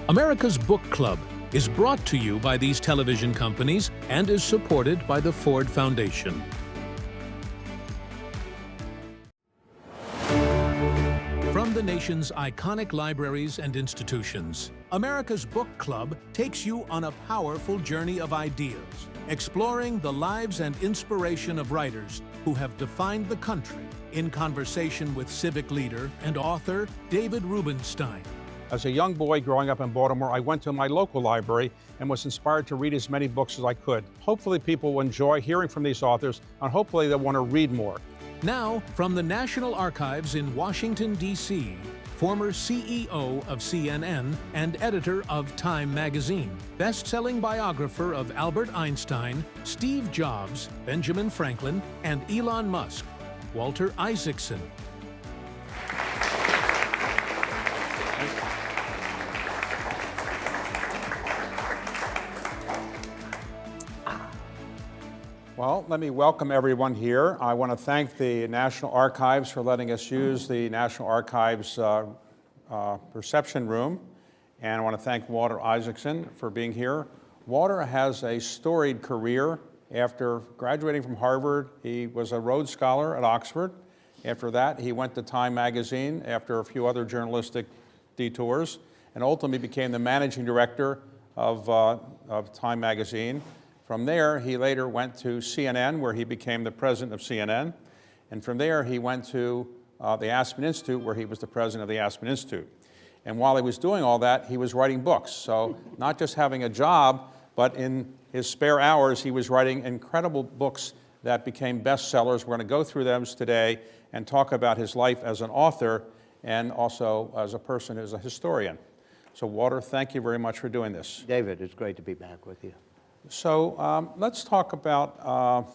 America's Book Club is brought to you by these television companies and is supported by the Ford Foundation. From the nation's iconic libraries and institutions, America's Book Club takes you on a powerful journey of ideas, exploring the lives and inspiration of writers who have defined the country, in conversation with civic leader and author David Rubenstein. As a young boy growing up in Baltimore, I went to my local library and was inspired to read as many books as I could. Hopefully people will enjoy hearing from these authors, and hopefully they'll want to read more. Now, from the National Archives in Washington, D.C., former CEO of CNN and editor of Time magazine, best-selling biographer of Albert Einstein, Steve Jobs, Benjamin Franklin, and Elon Musk, Walter Isaacson. Well, let me welcome everyone here. I want to thank the National Archives for letting us use the National Archives reception room. And I want to thank Walter Isaacson for being here. Walter has a storied career. After graduating from Harvard, he was a Rhodes Scholar at Oxford. After that, he went to Time magazine after a few other journalistic detours, and ultimately became the managing director of Time magazine. From there, he later went to CNN, where he became the president of CNN. And from there, he went to the Aspen Institute, where he was the president of the Aspen Institute. And while he was doing all that, he was writing books. So not just having a job, but in his spare hours, he was writing incredible books that became bestsellers. We're going to go through them today and talk about his life as an author and also as a person who's a historian. So Walter, thank you very much for doing this. David, it's great to be back with you. So let's talk about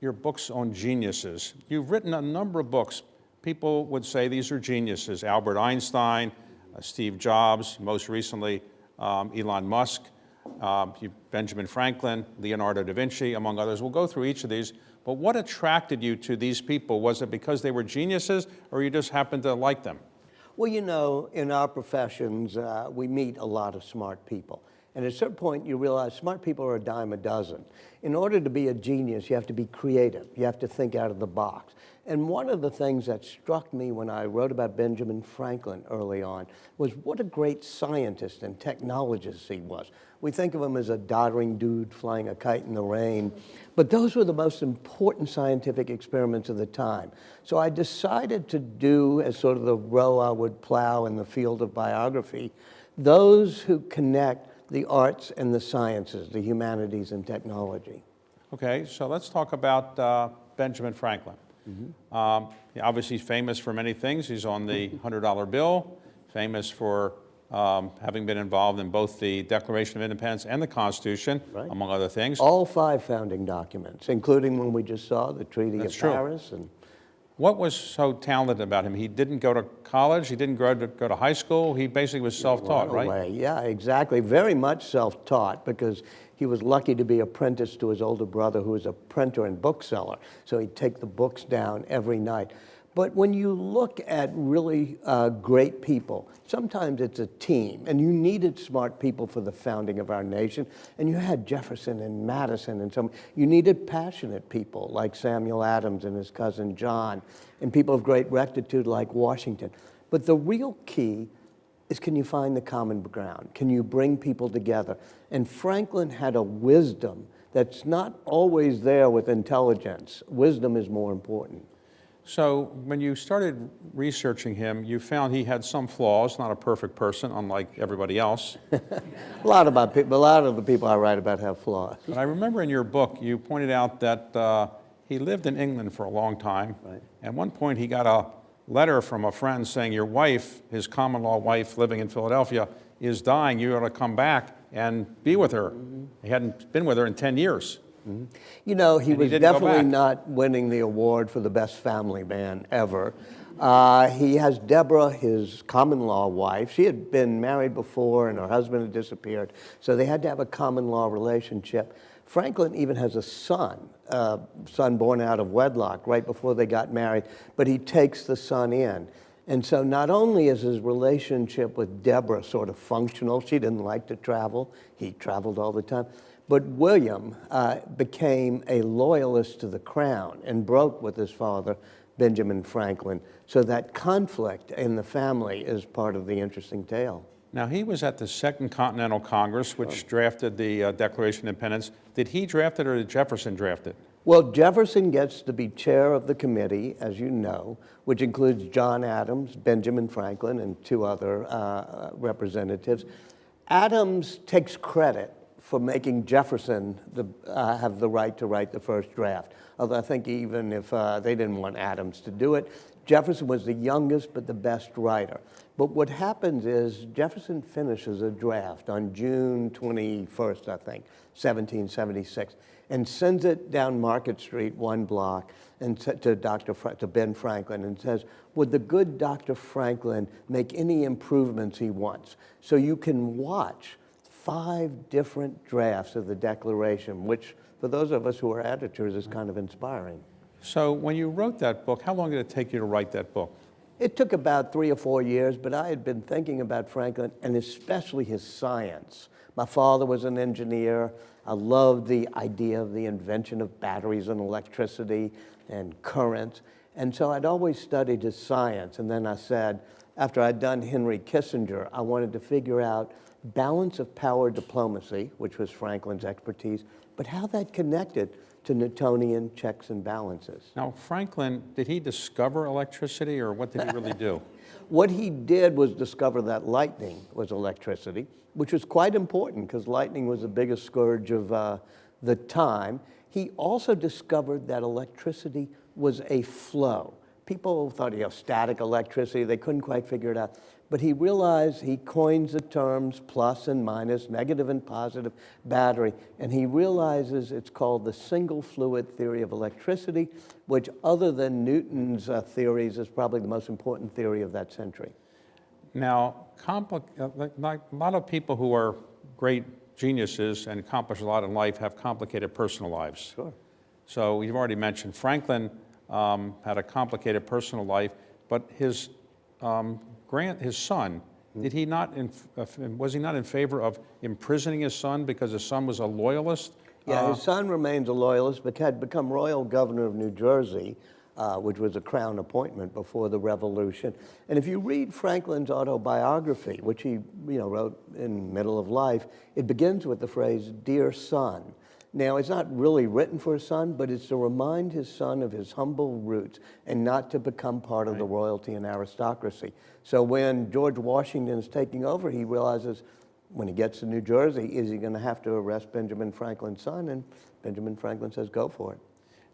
your books on geniuses. You've written a number of books. People would say these are geniuses. Albert Einstein, Steve Jobs, most recently Elon Musk, Benjamin Franklin, Leonardo da Vinci, among others. We'll go through each of these. But what attracted you to these people? Was it because they were geniuses, or you just happened to like them? Well, you know, in our professions, we meet a lot of smart people. And at a certain point, you realize smart people are a dime a dozen. In order to be a genius, you have to be creative. You have to think out of the box. And one of the things that struck me when I wrote about Benjamin Franklin early on was what a great scientist and technologist he was. We think of him as a doddering dude flying a kite in the rain, but those were the most important scientific experiments of the time. So I decided to do, as sort of the row I would plow in the field of biography, those who connect the arts and the sciences, the humanities and technology. Okay, so let's talk about Benjamin Franklin. Obviously famous for many things. He's on the $100 bill, famous for having been involved in both the Declaration of Independence and the Constitution, right, among other things. All 5 founding documents, including when we just saw the Treaty of Paris. And what was so talented about him? He didn't go to college, he didn't go to high school, he basically was self-taught, right? Yeah, exactly, very much self-taught, because he was lucky to be apprenticed to his older brother, who was a printer and bookseller, so he'd take the books down every night. But when you look at really great people, sometimes it's a team, and you needed smart people for the founding of our nation, and you had Jefferson and Madison and you needed passionate people like Samuel Adams and his cousin John, and people of great rectitude like Washington. But the real key is, can you find the common ground? Can you bring people together? And Franklin had a wisdom that's not always there with intelligence. Wisdom is more important. So when you started researching him, you found he had some flaws, not a perfect person, unlike everybody else. A lot of the people I write about have flaws. But I remember in your book, you pointed out that he lived in England for a long time. Right. At one point, he got a letter from a friend saying, your wife, his common law wife living in Philadelphia, is dying. You ought to come back and be with her. He hadn't been with her in 10 years. You know, he was definitely not winning the award for the best family man ever. He has Deborah, his common law wife. She had been married before and her husband had disappeared, so they had to have a common law relationship. Franklin even has a son born out of wedlock right before they got married, but he takes the son in. And so not only is his relationship with Deborah sort of functional, she didn't like to travel, he traveled all the time, but William became a loyalist to the crown and broke with his father, Benjamin Franklin. So that conflict in the family is part of the interesting tale. Now, he was at the Second Continental Congress, which drafted the Declaration of Independence. Did he draft it or did Jefferson draft it? Well, Jefferson gets to be chair of the committee, as you know, which includes John Adams, Benjamin Franklin, and two other representatives. Adams takes credit for making Jefferson have the right to write the first draft. Although I think even if they didn't want Adams to do it, Jefferson was the youngest but the best writer. But what happens is Jefferson finishes a draft on June 21st, I think, 1776, and sends it down Market Street, one block, and to Ben Franklin, and says, would the good Dr. Franklin make any improvements he wants? So you can watch 5 different drafts of the Declaration, which for those of us who are editors is kind of inspiring. So when you wrote that book, how long did it take you to write that book? It took about 3 or 4 years, but I had been thinking about Franklin and especially his science. My father was an engineer. I loved the idea of the invention of batteries and electricity and currents. And so I'd always studied his science. And then I said, after I'd done Henry Kissinger, I wanted to figure out balance of power diplomacy, which was Franklin's expertise, but how that connected to Newtonian checks and balances. Now, Franklin, did he discover electricity or what did he really do? What he did was discover that lightning was electricity, which was quite important because lightning was the biggest scourge of the time. He also discovered that electricity was a flow. People thought, static electricity, they couldn't quite figure it out. But he realized, he coins the terms plus and minus, negative and positive battery, and he realizes it's called the single fluid theory of electricity, which other than Newton's theories is probably the most important theory of that century. Now, like a lot of people who are great geniuses and accomplish a lot in life have complicated personal lives. Sure. So you've already mentioned Franklin had a complicated personal life, but his son, did he not? Was he not in favor of imprisoning his son because his son was a loyalist? Yeah, his son remains a loyalist, but had become royal governor of New Jersey, which was a crown appointment before the Revolution. And if you read Franklin's autobiography, which he wrote in middle of life, it begins with the phrase, "Dear son." Now, it's not really written for his son, but it's to remind his son of his humble roots and not to become part of the royalty and aristocracy. So when George Washington is taking over, he realizes when he gets to New Jersey, is he going to have to arrest Benjamin Franklin's son? And Benjamin Franklin says, go for it.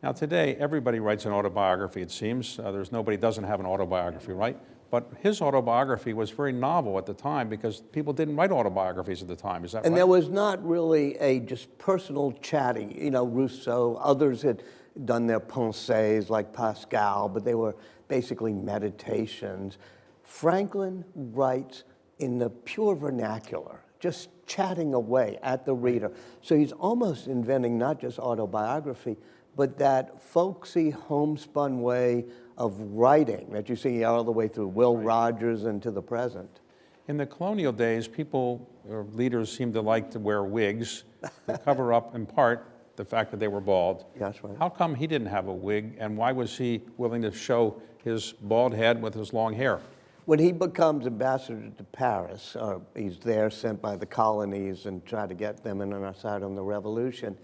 Now, today, everybody writes an autobiography, it seems. There's nobody who doesn't have an autobiography, right? But his autobiography was very novel at the time because people didn't write autobiographies at the time. Is that right? And there was not really a just personal chatting. Rousseau, others had done their pensées like Pascal, but they were basically meditations. Franklin writes in the pure vernacular, just chatting away at the reader. So he's almost inventing not just autobiography, but that folksy, homespun way of writing that you see all the way through Will Rogers and to the present. In the colonial days, people or leaders seemed to like to wear wigs to cover up, in part, the fact that they were bald. That's right. How come he didn't have a wig, and why was he willing to show his bald head with his long hair? When he becomes ambassador to Paris, or he's there sent by the colonies and try to get them in on our side on the revolution,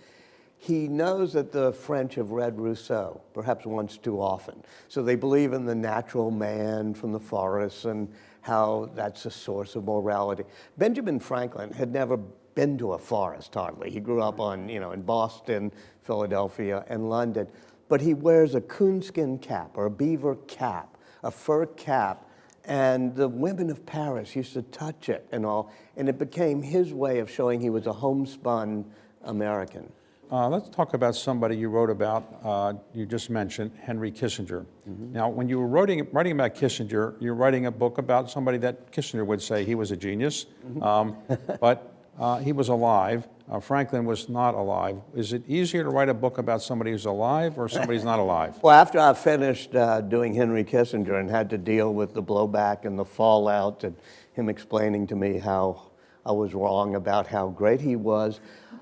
he knows that the French have read Rousseau, perhaps once too often. So they believe in the natural man from the forests and how that's a source of morality. Benjamin Franklin had never been to a forest, hardly. He grew up in Boston, Philadelphia, and London. But he wears a coonskin cap or a beaver cap, a fur cap, and the women of Paris used to touch it and all, and it became his way of showing he was a homespun American. Let's talk about somebody you wrote about, you just mentioned, Henry Kissinger. Mm-hmm. Now, when you were writing about Kissinger, you're writing a book about somebody that Kissinger would say he was a genius. Mm-hmm. But he was alive. Franklin was not alive. Is it easier to write a book about somebody who's alive or somebody who's not alive? Well, after I finished doing Henry Kissinger and had to deal with the blowback and the fallout and him explaining to me how I was wrong about how great he was,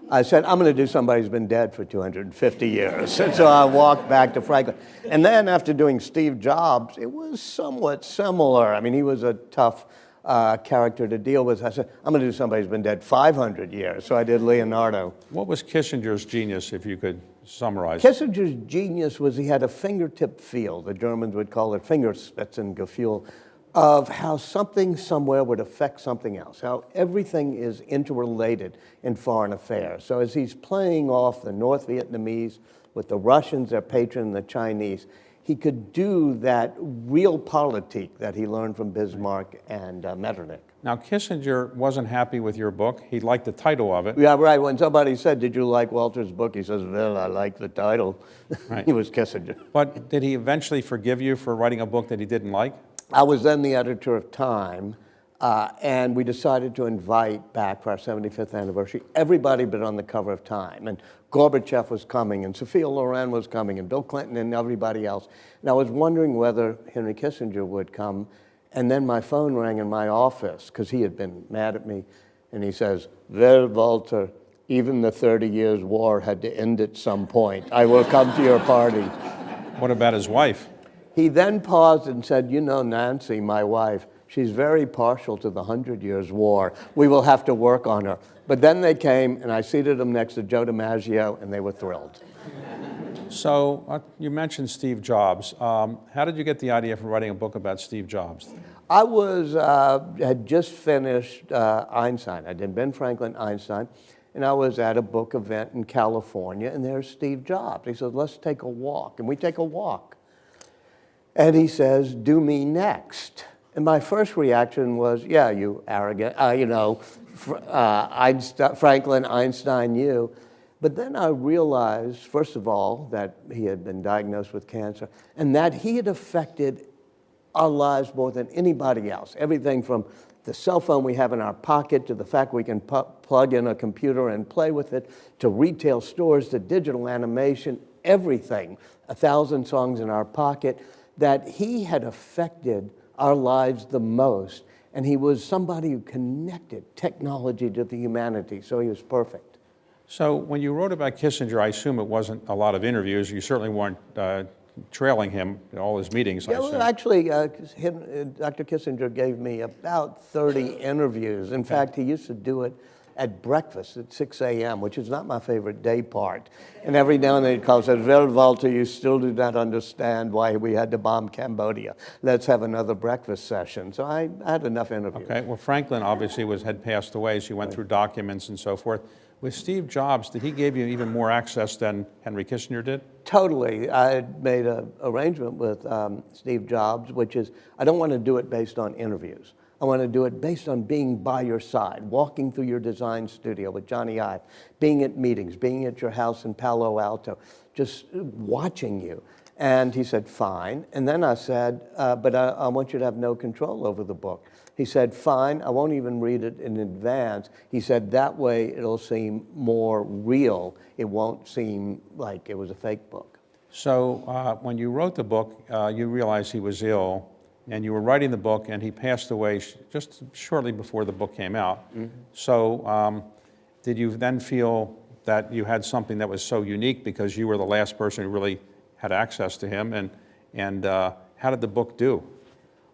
I said, I'm going to do somebody who's been dead for 250 years. And so I walked back to Franklin. And then after doing Steve Jobs, it was somewhat similar. I mean, he was a tough character to deal with. I said, I'm going to do somebody who's been dead 500 years. So I did Leonardo. What was Kissinger's genius, if you could summarize? Kissinger's genius was he had a fingertip feel, the Germans would call it Fingerspitzengefühl, of how something somewhere would affect something else, how everything is interrelated in foreign affairs. So as he's playing off the North Vietnamese with the Russians, their patron, and the Chinese, he could do that realpolitik that he learned from Bismarck and Metternich. Now, Kissinger wasn't happy with your book. He liked the title of it. Yeah, right. When somebody said, did you like Walter's book? He says, well, I like the title. Right. He was Kissinger. But did he eventually forgive you for writing a book that he didn't like? I was then the editor of Time, and we decided to invite back for our 75th anniversary everybody but on the cover of Time. And Gorbachev was coming, and Sophia Loren was coming, and Bill Clinton and everybody else. And I was wondering whether Henry Kissinger would come. And then my phone rang in my office, because he had been mad at me. And he says, well, Walter, even the 30 Years' War had to end at some point. I will come to your party. What about his wife? He then paused and said, you know, Nancy, my wife, she's very partial to the 100 Years' War. We will have to work on her. But then they came, and I seated them next to Joe DiMaggio, and they were thrilled. So you mentioned Steve Jobs. How did you get the idea for writing a book about Steve Jobs? I had just finished Einstein. I did Ben Franklin, Einstein, and I was at a book event in California, and there's Steve Jobs. He said, let's take a walk, and we take a walk. And he says, do me next. And my first reaction was, yeah, you arrogant, Franklin, Einstein, you. But then I realized, first of all, that he had been diagnosed with cancer, and that he had affected our lives more than anybody else. Everything from the cell phone we have in our pocket, to the fact we can plug in a computer and play with it, to retail stores, to digital animation, everything, 1,000 songs in our pocket, that he had affected our lives the most. And he was somebody who connected technology to the humanity, so he was perfect. So when you wrote about Kissinger, I assume it wasn't a lot of interviews. You certainly weren't trailing him in all his meetings, I Yeah, assume. well, actually, Dr. Kissinger gave me about 30 interviews. In fact, he used to do it at breakfast at 6 a.m., which is not my favorite day part. And every now and then he'd call and say, well, Walter, you still do not understand why we had to bomb Cambodia. Let's have another breakfast session. So I had enough interviews. Okay, well, Franklin obviously had passed away, so you went through documents and so forth. With Steve Jobs, did he give you even more access than Henry Kissinger did? Totally. I had made an arrangement with Steve Jobs, which is, I don't want to do it based on interviews. I want to do it based on being by your side, walking through your design studio with Johnny Ive, being at meetings, being at your house in Palo Alto, just watching you. And he said, fine. And then I said, but I want you to have no control over the book. He said, fine, I won't even read it in advance. He said, that way it'll seem more real. It won't seem like it was a fake book. So when you wrote the book, you realized he was ill, and you were writing the book, and he passed away just shortly before the book came out. Mm-hmm. So did you then feel that you had something that was so unique because you were the last person who really had access to him, and how did the book do?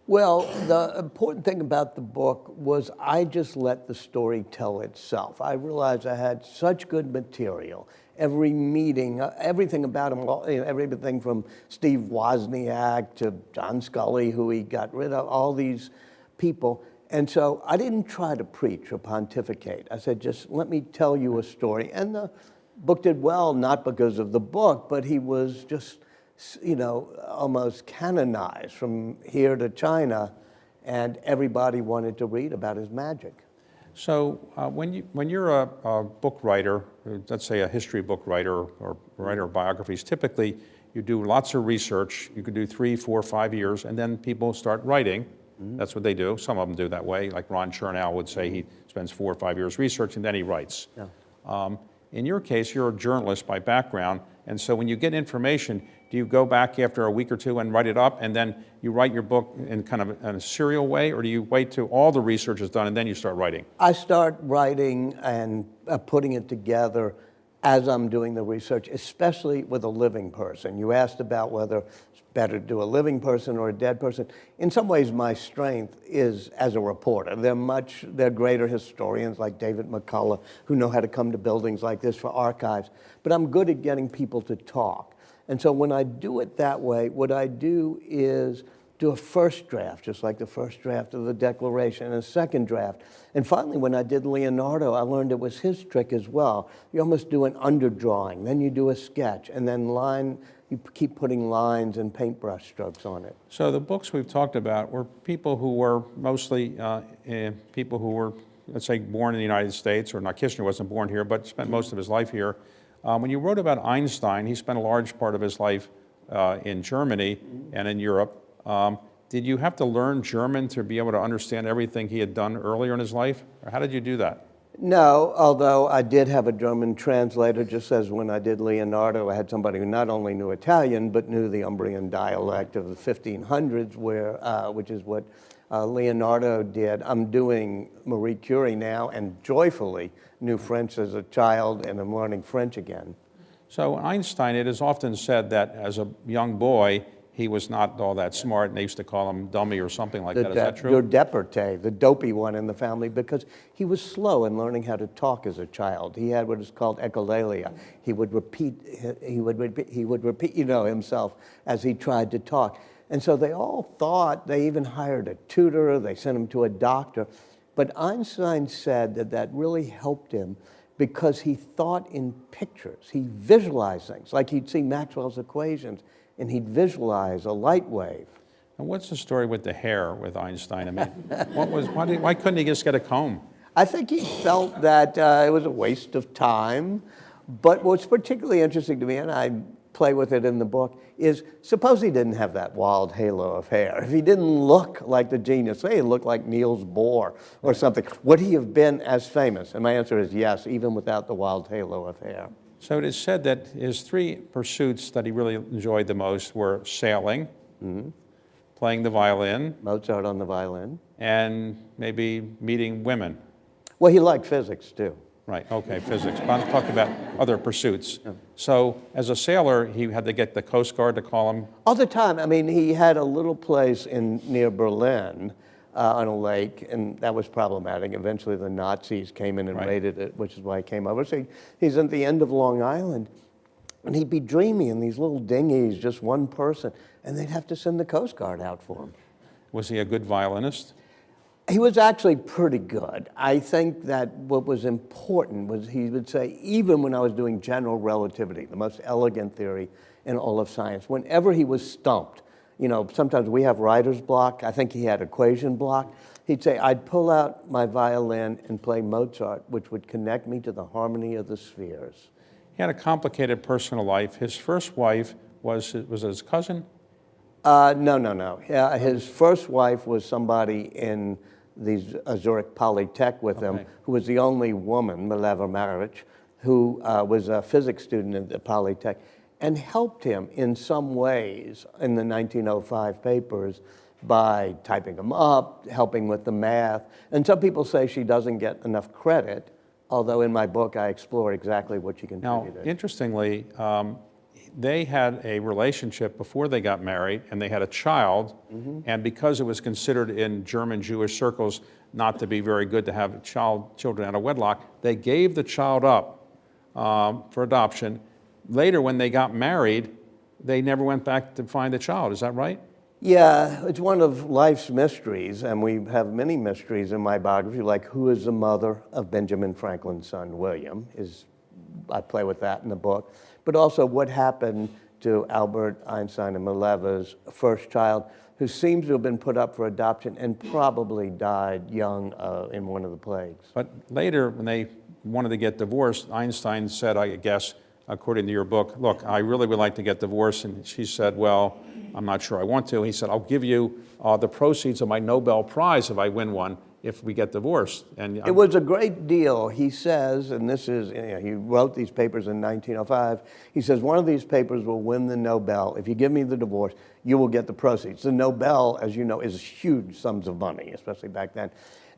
Well, the important thing about the book was I just let the story tell itself. I realized I had such good material. Every meeting, everything about him, everything from Steve Wozniak to John Scully, who he got rid of, all these people. And so I didn't try to preach or pontificate. I said, just let me tell you a story. And the book did well, not because of the book, but he was just, almost canonized from here to China, and everybody wanted to read about his magic. So when you're a book writer, let's say a history book writer or writer of biographies, typically you do lots of research. You could do 3, 4, 5 years, and then people start writing, That's what they do. Some of them do that way. Like Ron Chernow would say he spends 4 or 5 years researching, then he writes. Yeah. In your case, you're a journalist by background, and so when you get information, do you go back after a week or two and write it up, and then you write your book in kind of a serial way, or do you wait till all the research is done and then you start writing? I start writing and putting it together as I'm doing the research, especially with a living person. You asked about whether it's better to do a living person or a dead person. In some ways, my strength is as a reporter. They're greater historians like David McCullough who know how to come to buildings like this for archives. But I'm good at getting people to talk. And so when I do it that way, what I do is do a first draft, just like the first draft of the Declaration, and a second draft. And finally, when I did Leonardo, I learned it was his trick as well. You almost do an underdrawing, then you do a sketch, and then you keep putting lines and paintbrush strokes on it. So the books we've talked about were people who were mostly people who were, let's say, born in the United States, or not, Kissinger wasn't born here, but spent most of his life here. When you wrote about Einstein, he spent a large part of his life in Germany and in Europe. Did you have to learn German to be able to understand everything he had done earlier in his life? Or how did you do that? No, although I did have a German translator, just as when I did Leonardo, I had somebody who not only knew Italian, but knew the Umbrian dialect of the 1500s, which is what Leonardo did. I'm doing Marie Curie now, and joyfully knew French as a child, and I'm learning French again. So Einstein, it is often said that as a young boy, he was not all that smart, and they used to call him dummy or something like that. Is that true? The deporté, the dopey one in the family, because he was slow in learning how to talk as a child. He had what is called echolalia. He would repeat, himself as he tried to talk. And so they all thought, they even hired a tutor, they sent him to a doctor. But Einstein said that really helped him because he thought in pictures. He visualized things, like he'd see Maxwell's equations, and he'd visualize a light wave. And what's the story with the hair with Einstein? I mean, why couldn't he just get a comb? I think he felt that it was a waste of time. But what's particularly interesting to me, and I play with it in the book, is suppose he didn't have that wild halo of hair. If he didn't look like the genius, say he looked like Niels Bohr or something, would he have been as famous? And my answer is yes, even without the wild halo of hair. So it is said that his 3 pursuits that he really enjoyed the most were sailing, playing the violin, Mozart on the violin. and maybe meeting women. Well, he liked physics too. Right, okay, physics. But I'm talking about other pursuits. So as a sailor, he had to get the Coast Guard to call him? All the time. I mean, he had a little place near Berlin on a lake, and that was problematic. Eventually the Nazis came in and raided it, which is why he came over. So he's at the end of Long Island, and he'd be dreaming in these little dinghies, just one person, and they'd have to send the Coast Guard out for him. Was he a good violinist? He was actually pretty good. I think that what was important was he would say, even when I was doing general relativity, the most elegant theory in all of science, whenever he was stumped, sometimes we have writer's block. I think he had equation block. He'd say, I'd pull out my violin and play Mozart, which would connect me to the harmony of the spheres. He had a complicated personal life. His first wife was his cousin? No. Yeah, his first wife was somebody in the Zurich Polytech with him, who was the only woman, Mileva Maric, who was a physics student at the Polytech, and helped him in some ways in the 1905 papers by typing them up, helping with the math. And some people say she doesn't get enough credit, although in my book I explore exactly what she contributed. Now, interestingly, they had a relationship before they got married, and they had a child, and because it was considered in German Jewish circles not to be very good to have children out of wedlock, they gave the child up for adoption. Later, when they got married, they never went back to find the child. Is that right? Yeah, it's one of life's mysteries, and we have many mysteries in my biography, like who is the mother of Benjamin Franklin's son, William? I play with that in the book. But also what happened to Albert Einstein and Mileva's first child, who seems to have been put up for adoption and probably died young in one of the plagues. But later, when they wanted to get divorced, Einstein said, I guess, according to your book, look, I really would like to get divorced. And she said, well, I'm not sure I want to. He said, I'll give you the proceeds of my Nobel Prize if I win one, if we get divorced. And it was a great deal. He says, and this is, he wrote these papers in 1905. He says, one of these papers will win the Nobel. If you give me the divorce, you will get the proceeds. The Nobel, as you know, is huge sums of money, especially back then.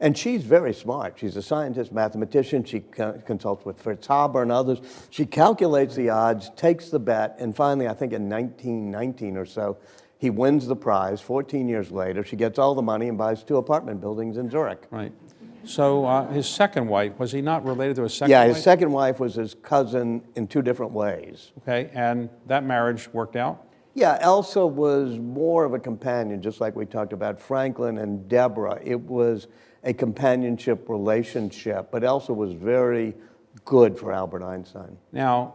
And she's very smart. She's a scientist, mathematician. She consults with Fritz Haber and others. She calculates the odds, takes the bet, and finally, I think in 1919 or so, he wins the prize. 14 years later, she gets all the money and buys 2 apartment buildings in Zurich. Right. So his second wife, was he not related to his second wife? wife? Yeah, his second wife was his cousin in 2 different ways. Okay, and that marriage worked out? Yeah, Elsa was more of a companion, just like we talked about Franklin and Deborah. It was a companionship relationship, but Elsa was very good for Albert Einstein. Now,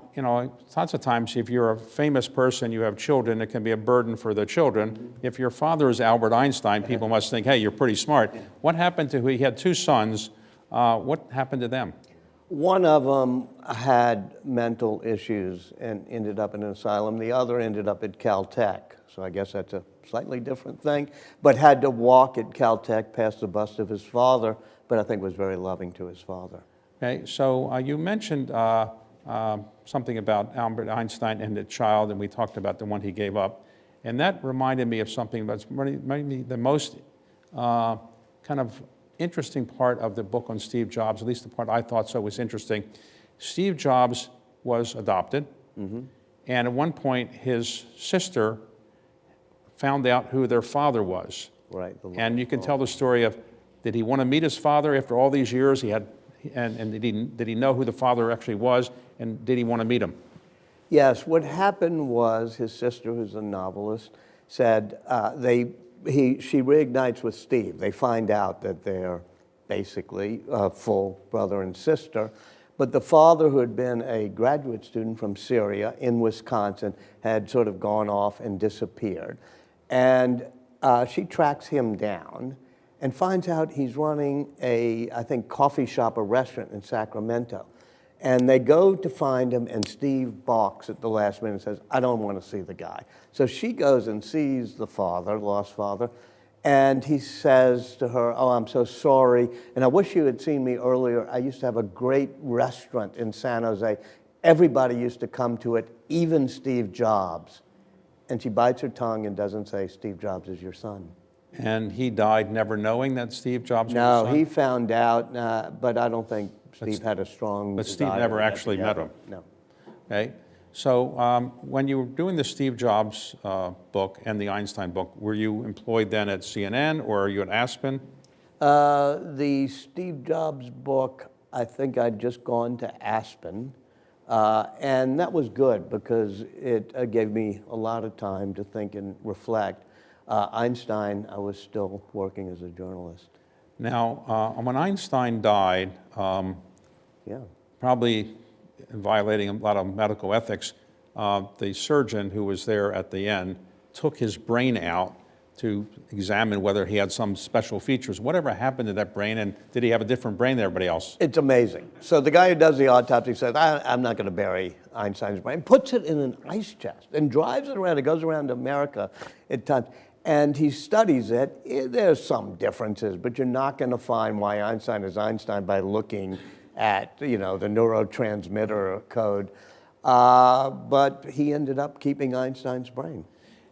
lots of times if you're a famous person, you have children, it can be a burden for the children. If your father is Albert Einstein, people must think, hey, you're pretty smart. What happened to, he had 2 sons, what happened to them? One of them had mental issues and ended up in an asylum. The other ended up at Caltech. So I guess that's a slightly different thing, but had to walk at Caltech past the bust of his father, but I think was very loving to his father. Okay, so you mentioned something about Albert Einstein and the child, and we talked about the one he gave up. And that reminded me of something that's maybe the most kind of interesting part of the book on Steve Jobs, at least the part I thought so was interesting. Steve Jobs was adopted, and at one point his sister found out who their father was. Right. And you can tell the story of, did he want to meet his father after all these years? He had, and did he know who the father actually was, and did he want to meet him? Yes, what happened was his sister, who's a novelist, said she reignites with Steve. They find out that they're basically full brother and sister. But the father, who had been a graduate student from Syria in Wisconsin, had sort of gone off and disappeared. And she tracks him down and finds out he's running a, I think, coffee shop or restaurant in Sacramento. And they go to find him, and Steve balks at the last minute and says, I don't want to see the guy. So she goes and sees the father, lost father, and he says to her, oh, I'm so sorry, and I wish you had seen me earlier. I used to have a great restaurant in San Jose. Everybody used to come to it, even Steve Jobs. And she bites her tongue and doesn't say, Steve Jobs is your son. And he died never knowing that Steve Jobs was his son? No, he found out, but I don't think Steve had a strong But Steve never actually met him? No. Okay. So when you were doing the Steve Jobs book and the Einstein book, were you employed then at CNN or are you at Aspen? The Steve Jobs book, I think I'd just gone to Aspen. And that was good because it gave me a lot of time to think and reflect. Einstein, I was still working as a journalist. Now, when Einstein died, probably violating a lot of medical ethics, the surgeon who was there at the end took his brain out to examine whether he had some special features. Whatever happened to that brain, and did he have a different brain than everybody else? It's amazing. So the guy who does the autopsy says, I'm not going to bury Einstein's brain, puts it in an ice chest and drives it around. It goes around America at times. And he studies it. There's some differences, but you're not going to find why Einstein is Einstein by looking at, the neurotransmitter code. But he ended up keeping Einstein's brain.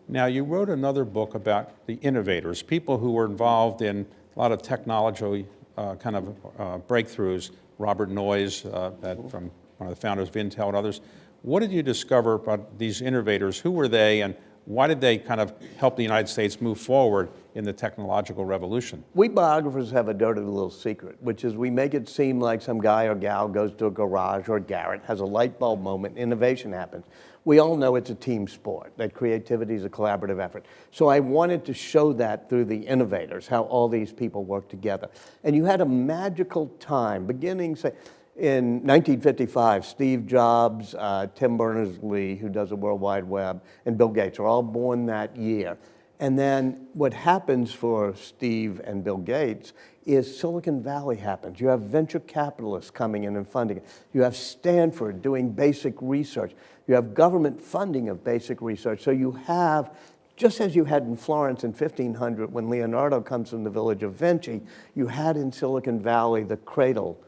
Now, you wrote another book about the innovators, people who were involved in a lot of technology breakthroughs, Robert Noyes, from one of the founders of Intel and others. What did you discover about these innovators? Who were they, and why did they kind of help the United States move forward in the technological revolution? We biographers have a dirty little secret, which is we make it seem like some guy or gal goes to a garage or a garret, has a light bulb moment, innovation happens. We all know it's a team sport, that creativity is a collaborative effort. So I wanted to show that through the innovators, how all these people work together. And you had a magical time, beginning, say, in 1955, Steve Jobs, Tim Berners-Lee, who does the World Wide Web, and Bill Gates are all born that year. And then what happens for Steve and Bill Gates is Silicon Valley happens. You have venture capitalists coming in and funding it. You have Stanford doing basic research. You have government funding of basic research. So you have Just as you had in Florence in 1500 when Leonardo comes from the village of Vinci, you had in Silicon Valley the cradle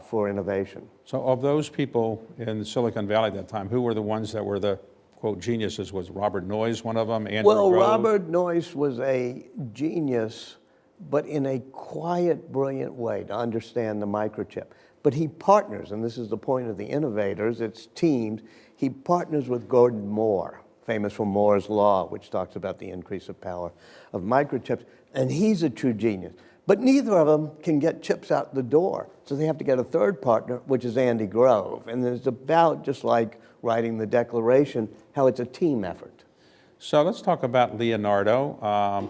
for innovation. So of those people in Silicon Valley at that time, who were the ones that were the, quote, geniuses? Was Robert Noyce one of them? Andrew Well, Grove? Robert Noyce was a genius, but in a quiet, brilliant way to understand the microchip. But he partners, and this is the point of the innovators, it's teams. He partners with Gordon Moore, famous for Moore's Law, which talks about the increase of power of microchips, and he's a true genius. But neither of them can get chips out the door, so they have to get a third partner, which is Andy Grove. And it's about, just like writing the Declaration, how it's a team effort. So let's talk about Leonardo.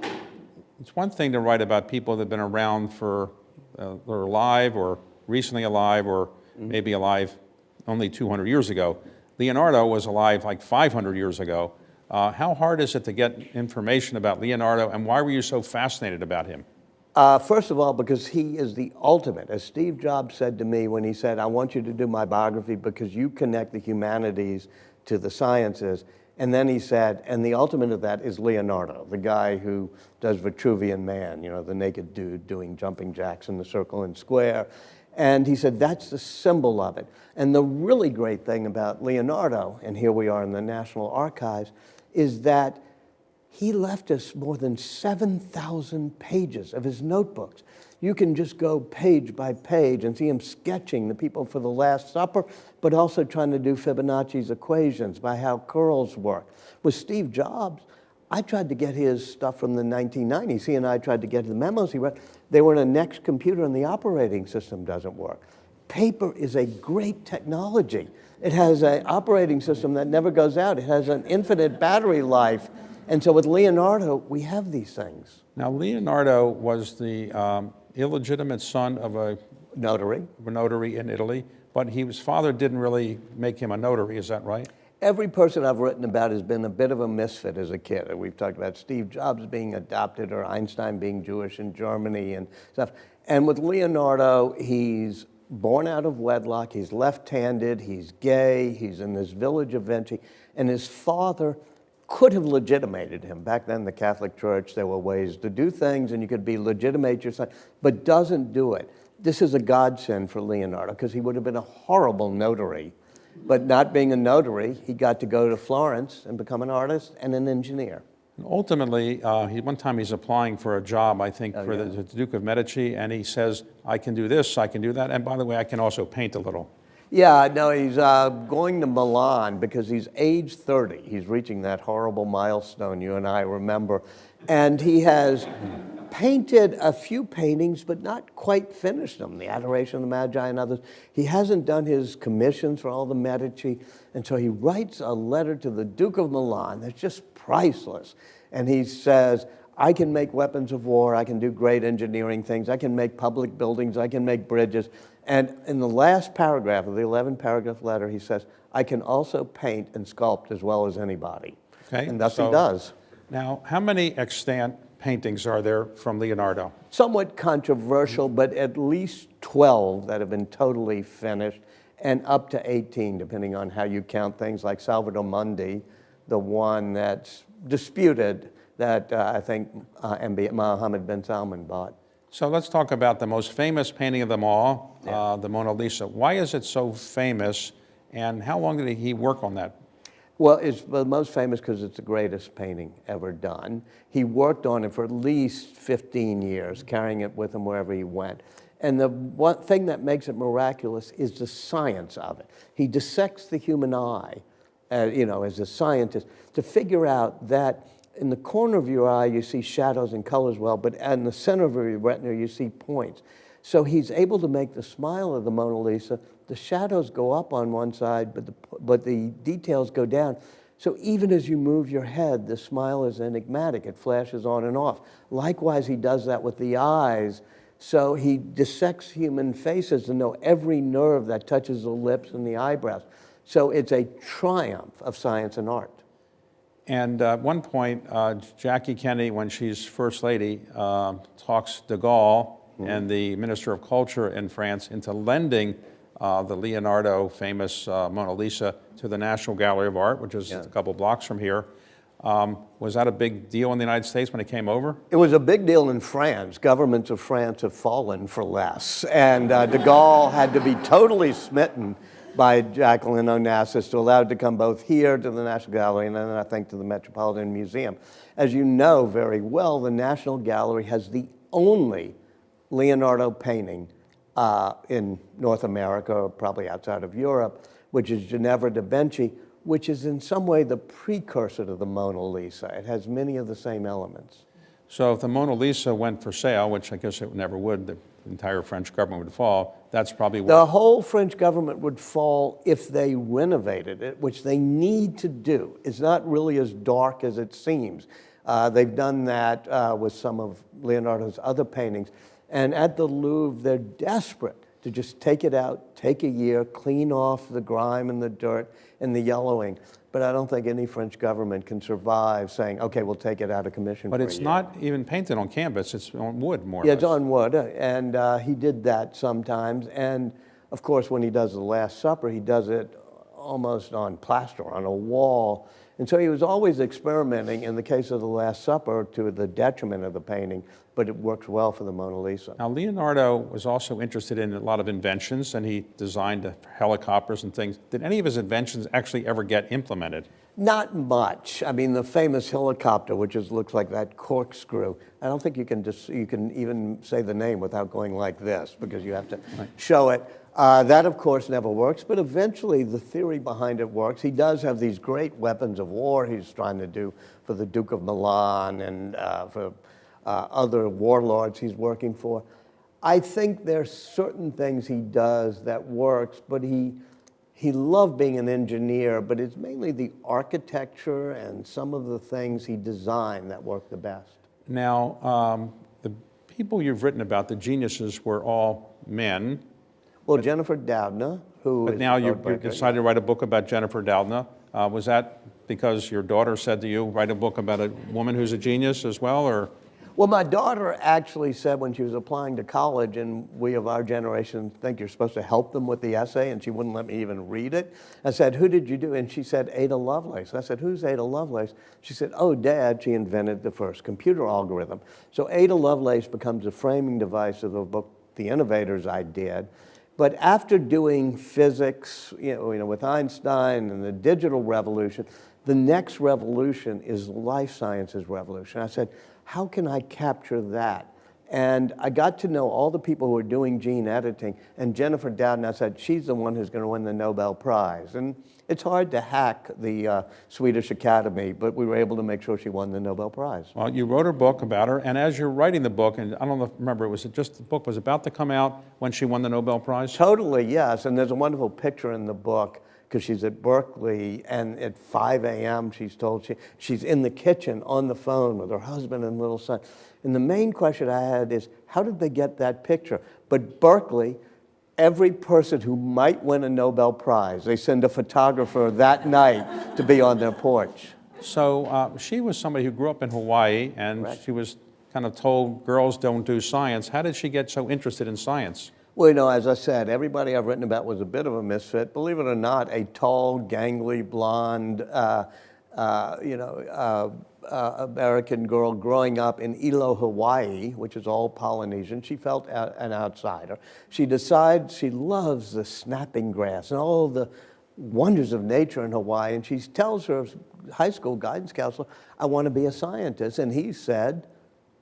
It's one thing to write about people that have been around for, they're alive or recently alive or maybe alive only 200 years ago. Leonardo was alive like 500 years ago. How hard is it to get information about Leonardo, and why were you so fascinated about him? First of all, because he is the ultimate. As Steve Jobs said to me when he said, I want you to do my biography because you connect the humanities to the sciences. And then he said, and the ultimate of that is Leonardo, the guy who does Vitruvian Man, you know, the naked dude doing jumping jacks in the circle and square. And he said, that's the symbol of it. And the really great thing about Leonardo, and here we are in the National Archives, is that he left us more than 7,000 pages of his notebooks. You can just go page by page and see him sketching the people for the Last Supper, but also trying to do Fibonacci's equations by how curls work. With Steve Jobs, I tried to get his stuff from the 1990s. He and I tried to get the memos he wrote. They were in a Next computer and the operating system doesn't work. Paper is a great technology. It has an operating system that never goes out. It has an infinite battery life. And so with Leonardo, we have these things. Now, Leonardo was the illegitimate son of a Notary. notary in Italy, but his father didn't really make him a notary, is that right? Every person I've written about has been a bit of a misfit as a kid. We've talked about Steve Jobs being adopted or Einstein being Jewish in Germany and stuff. And with Leonardo, he's born out of wedlock, he's left-handed, he's gay, he's in this village of Vinci, and his father could have legitimated him. Back then, the Catholic Church, there were ways to do things, and you could be legitimate your son, but doesn't do it. This is a godsend for Leonardo, because he would have been a horrible notary. But not being a notary, he got to go to Florence and become an artist and an engineer. And ultimately, one time he's applying for a job, I think, for the Duke of Medici, and he says, I can do this, I can do that, and by the way, I can also paint a little. Yeah, no, he's going to Milan because he's age 30. He's reaching that horrible milestone you and I remember. And he has painted a few paintings, but not quite finished them. The Adoration of the Magi and others. He hasn't done his commissions for all the Medici. And so he writes a letter to the Duke of Milan that's just priceless. And he says, I can make weapons of war, I can do great engineering things, I can make public buildings, I can make bridges. And in the last paragraph of the 11-paragraph letter, he says, I can also paint and sculpt as well as anybody. Okay, and thus so he does. Now, how many extant paintings are there from Leonardo? Somewhat controversial, but at least 12 that have been totally finished, and up to 18, depending on how you count things like Salvator Mundi, the one that's disputed that I think Mohammed bin Salman bought. So let's talk about the most famous painting of them all, the Mona Lisa. Why is it so famous, and how long did he work on that? Well, it's the most famous because it's the greatest painting ever done. He worked on it for at least 15 years, carrying it with him wherever he went. And the one thing that makes it miraculous is the science of it. He dissects the human eye, as a scientist, to figure out that in the corner of your eye, you see shadows and colors well, but in the center of your retina, you see points. So he's able to make the smile of the Mona Lisa. The shadows go up on one side, but the details go down. So even as you move your head, the smile is enigmatic. It flashes on and off. Likewise, he does that with the eyes. So he dissects human faces to know every nerve that touches the lips and the eyebrows. So it's a triumph of science and art. And at one point, Jackie Kennedy, when she's First Lady, talks de Gaulle and the Minister of Culture in France into lending the Leonardo famous Mona Lisa to the National Gallery of Art, which is a couple blocks from here. Was that a big deal in the United States when it came over? It was a big deal in France. Governments of France have fallen for less. And de Gaulle had to be totally smitten by Jacqueline Onassis to allow it to come both here to the National Gallery and then I think to the Metropolitan Museum. As you know very well, the National Gallery has the only Leonardo painting in North America, or probably outside of Europe, which is Ginevra da Vinci, which is in some way the precursor to the Mona Lisa. It has many of the same elements. So if the Mona Lisa went for sale, which I guess it never would, the entire French government would fall, that's probably what... The whole French government would fall if they renovated it, which they need to do. It's not really as dark as it seems. They've done that with some of Leonardo's other paintings. And at the Louvre, they're desperate to just take it out, take a year, clean off the grime and the dirt and the yellowing. But I don't think any French government can survive saying, okay, we'll take it out of commission But for it's a year. not even painted on canvas, it's on wood, more or Yeah, less. it's on wood, and he did that sometimes. And of course, when he does The Last Supper, he does it almost on plaster, on a wall. And so he was always experimenting, in the case of The Last Supper, to the detriment of the painting, but it works well for the Mona Lisa. Now, Leonardo was also interested in a lot of inventions, and he designed helicopters and things. Did any of his inventions actually ever get implemented? Not much. I mean, the famous helicopter, which looks like that corkscrew, I don't think you can even say the name without going like this, because you have to show it. That, of course, never works, but eventually the theory behind it works. He does have these great weapons of war he's trying to do for the Duke of Milan and for other warlords he's working for. I think there's certain things he does that works, but he loved being an engineer, but it's mainly the architecture and some of the things he designed that work the best. Now, the people you've written about, the geniuses, were all men. Well, Jennifer Doudna, who But is now the you code-breaker, decided to write a book about Jennifer Doudna. Was that because your daughter said to you, write a book about a woman who's a genius as well, or? Well, my daughter actually said when she was applying to college, and we of our generation think you're supposed to help them with the essay, and she wouldn't let me even read it. I said, who did you do? And she said, Ada Lovelace. I said, who's Ada Lovelace? She said, oh, Dad, she invented the first computer algorithm. So Ada Lovelace becomes a framing device of the book, The Innovators, I did. But after doing physics, you know, with Einstein and the digital revolution, the next revolution is the life sciences revolution. I said, how can I capture that? And I got to know all the people who are doing gene editing, and Jennifer Doudna said, she's the one who's going to win the Nobel Prize. And it's hard to hack the Swedish Academy, but we were able to make sure she won the Nobel Prize. Well, you wrote a book about her, and as you're writing the book, and I don't remember, was it just the book was about to come out when she won the Nobel Prize? Totally, yes, and there's a wonderful picture in the book because she's at Berkeley, and at 5 a.m. she's told she's in the kitchen on the phone with her husband and little son. And the main question I had is, how did they get that picture? But Berkeley, every person who might win a Nobel Prize, they send a photographer that night to be on their porch. So she was somebody who grew up in Hawaii, and Correct. she was kind of told girls don't do science. How did she get so interested in science? Well, you know, as I said, everybody I've written about was a bit of a misfit. Believe it or not, a tall, gangly, blonde, American girl growing up in Ilo, Hawaii, which is all Polynesian. She felt an outsider. She decides she loves the snapping grass and all the wonders of nature in Hawaii. And she tells her high school guidance counselor, I want to be a scientist. And he said,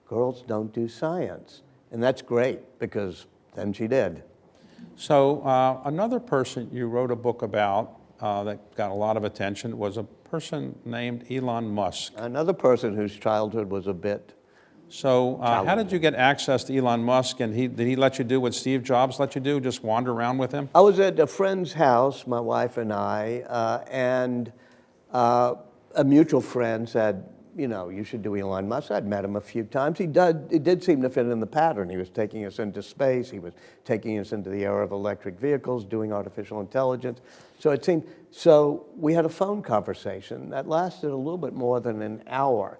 girls don't do science. And that's great, because then she did. So another person you wrote a book about that got a lot of attention was a person named Elon Musk. Another person whose childhood was a bit. So how did you get access to Elon Musk, and did he let you do what Steve Jobs let you do, just wander around with him? I was at a friend's house, my wife and I, and a mutual friend said, you know, you should do Elon Musk. I'd met him a few times. It did seem to fit in the pattern. He was taking us into space. He was taking us into the era of electric vehicles, doing artificial intelligence. So we had a phone conversation that lasted a little bit more than an hour.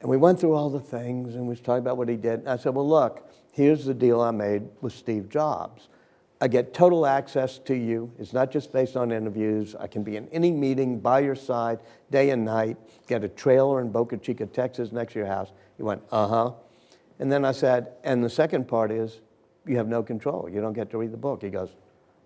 And we went through all the things, and we was talking about what he did. And I said, well, look, here's the deal I made with Steve Jobs. I get total access to you. It's not just based on interviews. I can be in any meeting by your side, day and night, get a trailer in Boca Chica, Texas, next to your house. He went, uh-huh. And then I said, and the second part is, you have no control. You don't get to read the book. He goes,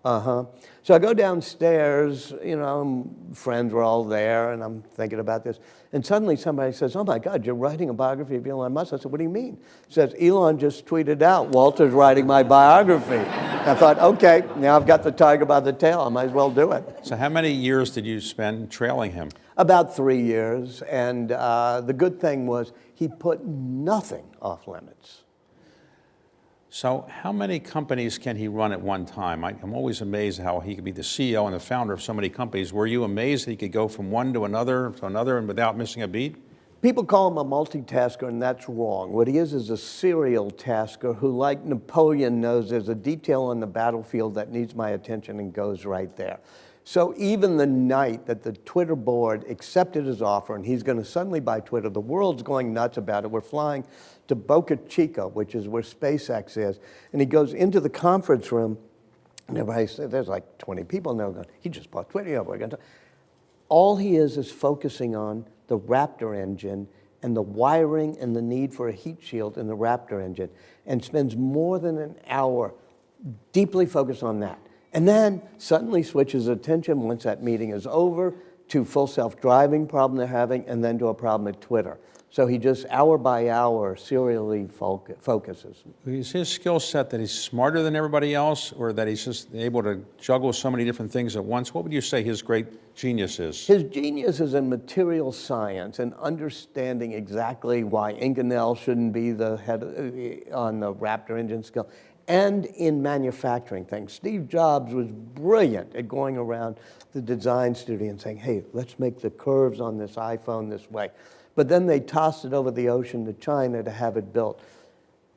uh-huh. So I go downstairs, you know, friends were all there, and I'm thinking about this. And suddenly somebody says, oh my God, you're writing a biography of Elon Musk. I said, what do you mean? He says, Elon just tweeted out, Walter's writing my biography. I thought, okay, now I've got the tiger by the tail. I might as well do it. So how many years did you spend trailing him? About 3 years. And the good thing was he put nothing off limits. So how many companies can he run at one time? I'm always amazed how he could be the CEO and the founder of so many companies. Were you amazed that he could go from one to another and without missing a beat? People call him a multitasker, and that's wrong. What he is a serial tasker who, like Napoleon, knows there's a detail on the battlefield that needs my attention and goes right there. So even the night that the Twitter board accepted his offer and he's going to suddenly buy Twitter, the world's going nuts about it. We're flying to Boca Chica, which is where SpaceX is, and he goes into the conference room, and everybody said, there's like 20 people, and they're going, he just bought Twitter. Yeah, we're going to. All he is focusing on the Raptor engine and the wiring and the need for a heat shield in the Raptor engine, and spends more than an hour deeply focused on that. And then suddenly switches attention once that meeting is over to full self-driving problem they're having, and then to a problem at Twitter. So he just hour by hour serially focuses. Is his skill set that he's smarter than everybody else, or that he's just able to juggle so many different things at once? What would you say his great genius is? His genius is in material science and understanding exactly why Inconel shouldn't be the head on the Raptor engine skill, and in manufacturing things. Steve Jobs was brilliant at going around the design studio and saying, hey, let's make the curves on this iPhone this way. But then they tossed it over the ocean to China to have it built.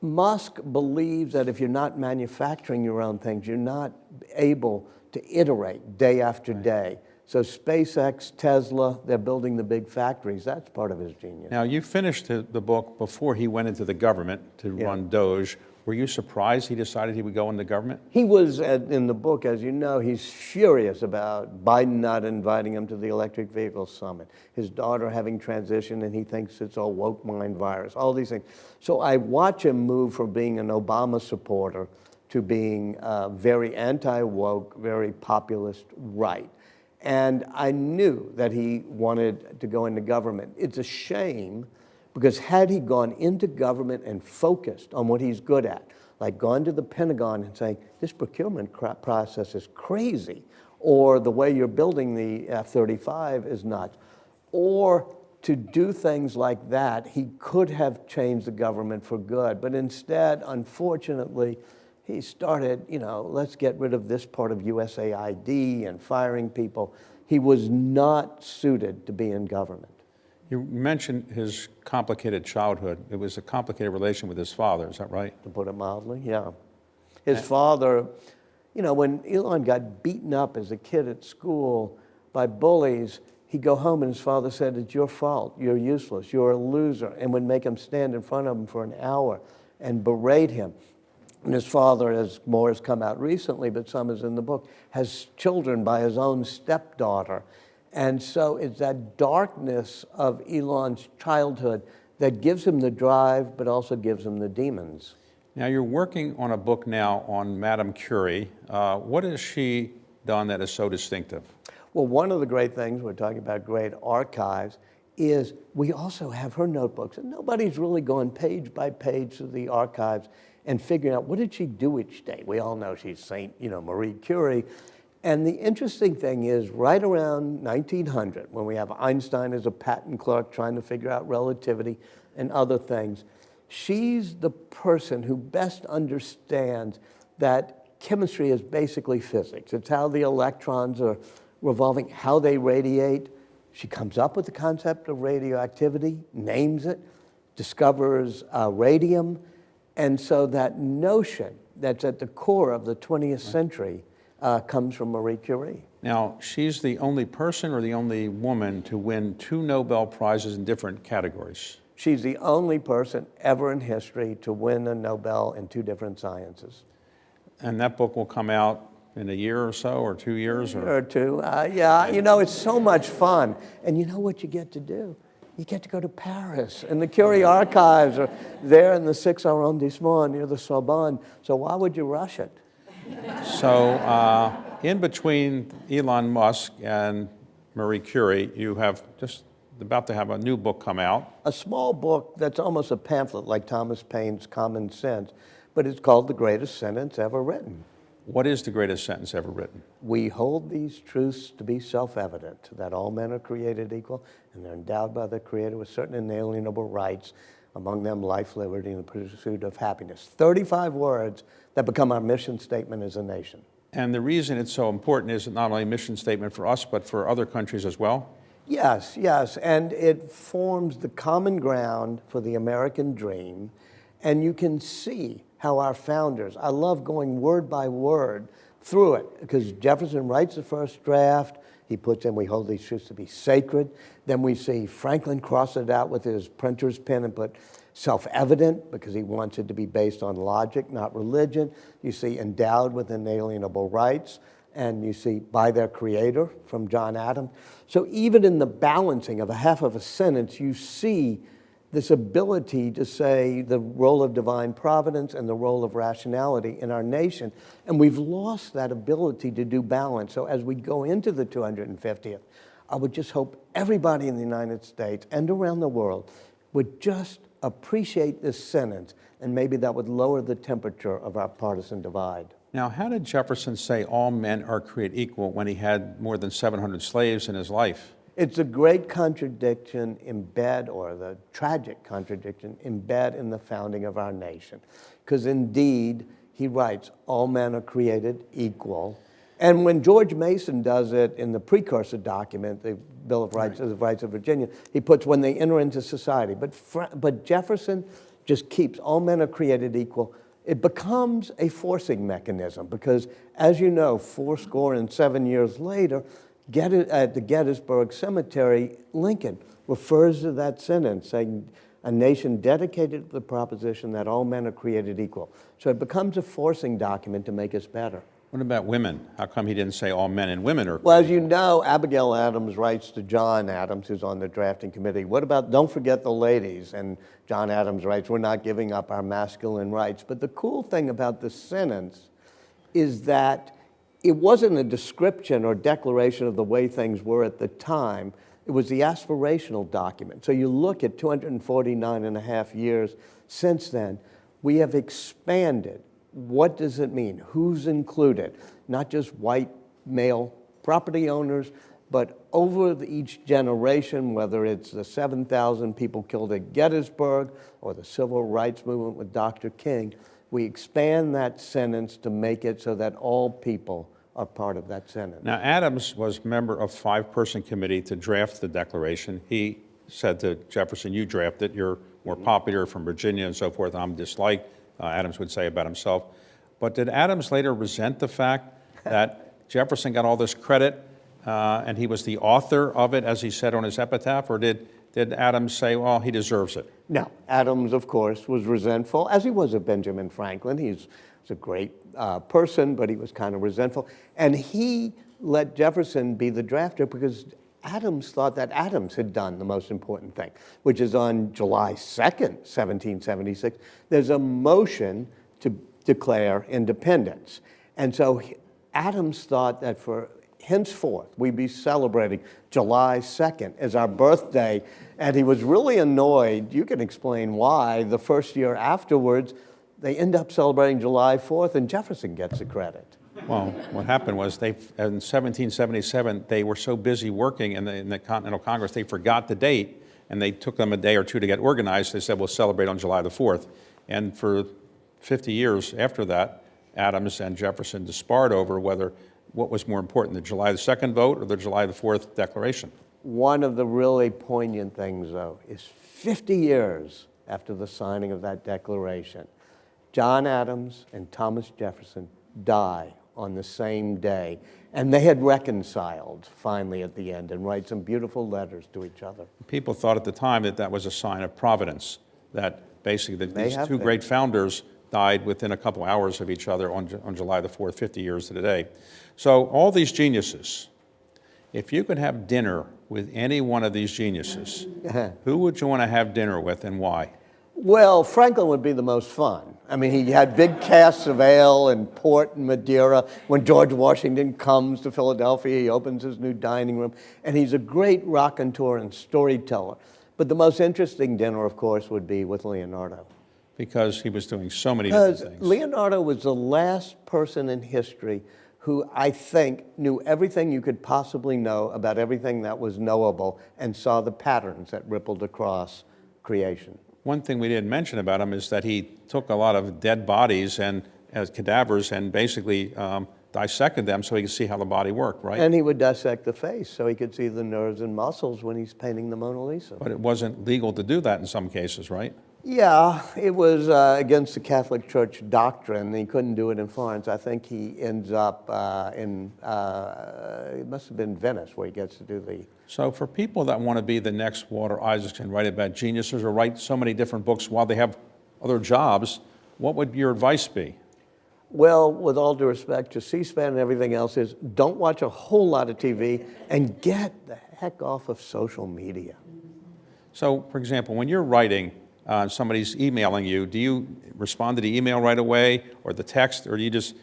Musk believes that if you're not manufacturing your own things, you're not able to iterate day after day. So SpaceX, Tesla, they're building the big factories. That's part of his genius. Now, you finished the book before he went into the government to run Doge. Were you surprised he decided he would go into government? He was, in the book, as you know, he's furious about Biden not inviting him to the electric vehicle summit, his daughter having transitioned, and he thinks it's a woke mind virus, all these things. So I watch him move from being an Obama supporter to being very anti-woke, very populist right. And I knew that he wanted to go into government. It's a shame, because had he gone into government and focused on what he's good at, like gone to the Pentagon and saying, this procurement process is crazy, or the way you're building the F-35 is nuts, or to do things like that, he could have changed the government for good. But instead, unfortunately, he started, you know, let's get rid of this part of USAID and firing people. He was not suited to be in government. You mentioned his complicated childhood. It was a complicated relation with his father, is that right? To put it mildly, yeah. His father, you know, when Elon got beaten up as a kid at school by bullies, he'd go home and his father said, it's your fault, you're useless, you're a loser, and would make him stand in front of him for an hour and berate him. And his father, as more has come out recently, but some is in the book, has children by his own stepdaughter. And so it's that darkness of Elon's childhood that gives him the drive, but also gives him the demons. Now, you're working on a book now on Madame Curie. What has she done that is so distinctive? Well, one of the great things, we're talking about great archives, is we also have her notebooks. And nobody's really gone page by page through the archives and figuring out, what did she do each day? We all know she's Saint, you know, Marie Curie. And the interesting thing is, right around 1900, when we have Einstein as a patent clerk trying to figure out relativity and other things, she's the person who best understands that chemistry is basically physics. It's how the electrons are revolving, how they radiate. She comes up with the concept of radioactivity, names it, discovers radium, and so that notion that's at the core of the 20th century comes from Marie Curie. Now, she's the only person or the only woman to win 2 Nobel Prizes in different categories? She's the only person ever in history to win a Nobel in 2 different sciences. And that book will come out in a year or so, or 2 years? Or two. Yeah, you know, it's so much fun. And you know what you get to do? You get to go to Paris. And the Curie archives are there in the 6th arrondissement near the Sorbonne. So why would you rush it? So in between Elon Musk and Marie Curie, you have just about to have a new book come out. A small book that's almost a pamphlet like Thomas Paine's Common Sense, but it's called The Greatest Sentence Ever Written. What is the greatest sentence ever written? We hold these truths to be self-evident, that all men are created equal and they're endowed by their Creator with certain inalienable rights, among them life, liberty, and the pursuit of happiness. 35 words that become our mission statement as a nation. And the reason it's so important is not only a mission statement for us, but for other countries as well? Yes, yes, and it forms the common ground for the American dream, and you can see how our founders, I love going word by word through it, because Jefferson writes the first draft, he puts in, we hold these truths to be sacred. Then we see Franklin cross it out with his printer's pen and put self-evident, because he wants it to be based on logic, not religion. You see endowed with inalienable rights, and you see by their Creator from John Adams. So even in the balancing of a half of a sentence, you see this ability to say the role of divine providence and the role of rationality in our nation. And we've lost that ability to do balance. So as we go into the 250th, I would just hope everybody in the United States and around the world would just appreciate this sentence, and maybe that would lower the temperature of our partisan divide. Now, how did Jefferson say all men are created equal when he had more than 700 slaves in his life? It's a great contradiction or the tragic contradiction embed in the founding of our nation. Because indeed, he writes, all men are created equal. And when George Mason does it in the precursor document, the Bill of Rights, of Rights of Virginia, he puts when they enter into society. But Jefferson just keeps all men are created equal. It becomes a forcing mechanism because, as you know, 7 years later, at the Gettysburg Cemetery, Lincoln refers to that sentence, saying, a nation dedicated to the proposition that all men are created equal. So it becomes a forcing document to make us better. What about women? How come he didn't say all men and women are? Well, as you know, Abigail Adams writes to John Adams, who's on the drafting committee, what about, don't forget the ladies? And John Adams writes, we're not giving up our masculine rights. But the cool thing about the sentence is that it wasn't a description or declaration of the way things were at the time. It was the aspirational document. So you look at 249 and a half years since then, we have expanded. What does it mean? Who's included? Not just white male property owners, but over each generation, whether it's the 7,000 people killed at Gettysburg or the civil rights movement with Dr. King, we expand that sentence to make it so that all people are part of that sentence. Now, Adams was member of a 5-person committee to draft the Declaration. He said to Jefferson, you draft it, you're more popular from Virginia and so forth, I'm disliked, Adams would say about himself. But did Adams later resent the fact that Jefferson got all this credit and he was the author of it, as he said on his epitaph, or did Adams say, well, he deserves it? No, Adams, of course, was resentful, as he was of Benjamin Franklin. He's a great person, but he was kind of resentful. And he let Jefferson be the drafter because Adams thought that Adams had done the most important thing, which is on July 2nd, 1776, there's a motion to declare independence. And so Adams thought that for henceforth, we'd be celebrating July 2nd as our birthday, and he was really annoyed. You can explain why. The first year afterwards, they end up celebrating July 4th, and Jefferson gets the credit. Well, what happened was in 1777, they were so busy working in the Continental Congress, they forgot the date, and they took them a day or two to get organized. They said, we'll celebrate on July the 4th. And for 50 years after that, Adams and Jefferson disparred over what was more important, the July the 2nd vote or the July the 4th declaration. One of the really poignant things, though, is 50 years after the signing of that declaration, John Adams and Thomas Jefferson die on the same day. And they had reconciled finally at the end and write some beautiful letters to each other. People thought at the time that that was a sign of providence, that basically these two great founders died within a couple hours of each other on July the 4th, 50 years to the day. So all these geniuses, if you could have dinner with any one of these geniuses, who would you want to have dinner with and why? Well, Franklin would be the most fun. I mean, he had big casks of ale and port and Madeira. When George Washington comes to Philadelphia, he opens his new dining room, and he's a great raconteur and storyteller. But the most interesting dinner, of course, would be with Leonardo. Because he was doing so many different things. Leonardo was the last person in history who I think knew everything you could possibly know about everything that was knowable and saw the patterns that rippled across creation. One thing we didn't mention about him is that he took a lot of dead bodies and as cadavers and basically dissected them so he could see how the body worked, right? And he would dissect the face so he could see the nerves and muscles when he's painting the Mona Lisa. But it wasn't legal to do that in some cases, right? Yeah, it was against the Catholic Church doctrine. He couldn't do it in Florence. I think he ends up it must have been Venice where he gets to do the... So for people that want to be the next Walter Isaacson, write about geniuses or write so many different books while they have other jobs, what would your advice be? Well, with all due respect to C-SPAN and everything else, is don't watch a whole lot of TV and get the heck off of social media. So, for example, when you're writing, somebody's emailing you, do you respond to the email right away or the text, or do you just